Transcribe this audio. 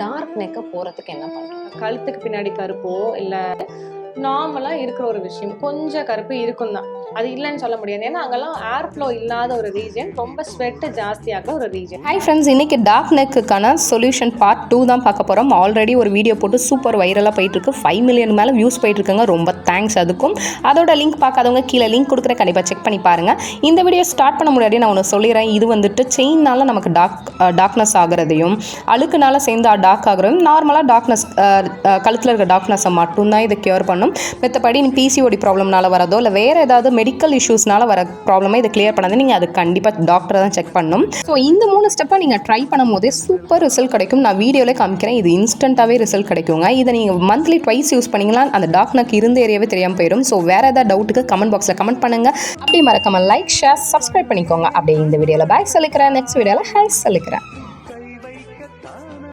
Dark நெக்கை போகிறதுக்கு என்ன பண்ணுறோம்? கழுத்துக்கு பின்னாடி கருப்போ இல்லை நார்மலாக இருக்கிற ஒரு விஷயம் கொஞ்சம் கருப்பு இருக்கும் தான், அது இல்லைன்னு சொல்ல முடியாது. ஏன்னா அங்கெல்லாம் ஏர் ஃப்ளோ இல்லாத ஒரு ரீஜன், ரொம்ப ஸ்வெட்டு ஜாஸ்தியாக ஒரு ரீஜன். ஹாய் ஃப்ரெண்ட்ஸ், இன்றைக்கி டார்க் நெக்குக்கான சொல்யூஷன் பார்ட் 2 தான் பார்க்க போகிறோம். ஆல்ரெடி ஒரு வீடியோ போட்டு சூப்பர் வைரலாக போயிட்டுருக்கு. 5 மில்லியன் மேலே வியூஸ் போயிட்டுருக்குங்க. ரொம்ப தேங்க்ஸ் அதுக்கும். அதோட லிங்க் பார்க்காதவங்க கீழே லிங்க் கொடுக்குற, கண்டிப்பாக செக் பண்ணி பாருங்கள். இந்த வீடியோ ஸ்டார்ட் பண்ண முன்னாடி நான் ஒன்று சொல்லிடுறேன். இது வந்துட்டு செயினால் நமக்கு டார்க்னஸ் ஆகிறதையும், அழுக்குனால சேர்ந்து டார்க் ஆகிறதையும், நார்மலாக டார்க்னஸ் கழுத்தில் இருக்க டார்க்னஸை மட்டும்தான் இதை கியூர் பண்ணும். மற்றபடி பிசிஓடி ப்ராப்ளம்னால வரதோ இல்லை வேறு ஏதாவது மெடிக்கல் இஷ்யூஸ்னால வர ப்ராப்ளமாக இதை கிளியர் பண்ணாது. நீங்கள் அது கண்டிப்பாக டாக்டரை தான் செக் பண்ணணும். ஸோ இந்த 3 ஸ்டெப்பை நீங்கள் ட்ரை பண்ணும் போதே சூப்பர் ரிசல்ட் கிடைக்கும். நான் வீடியோவில் காமிக்கிறேன். இது இன்ஸ்டண்ட்டாகவே ரிசல்ட் கிடைக்குங்க. இதை நீங்கள் மந்த்லி ட்வைஸ் யூஸ் பண்ணிங்கன்னா அந்த டார்க் நெக் இருந்த ஏரியாவே தெரியாமல் போயிடும். ஸோ வேறு ஏதாவது டவுட்டுக்கு கமெண்ட் பாக்ஸில் கமெண்ட் பண்ணுங்கள். அப்படியே மறக்காமல் லைக், ஷேர், சப்ஸ்கிரைப் பண்ணிக்கோங்க. அப்படியே இந்த வீடியோவில் பாய் சொல்லிக்கிறேன். நெக்ஸ்ட் வீடியோவில் ஹாய் சொல்லிக்கிறேன்.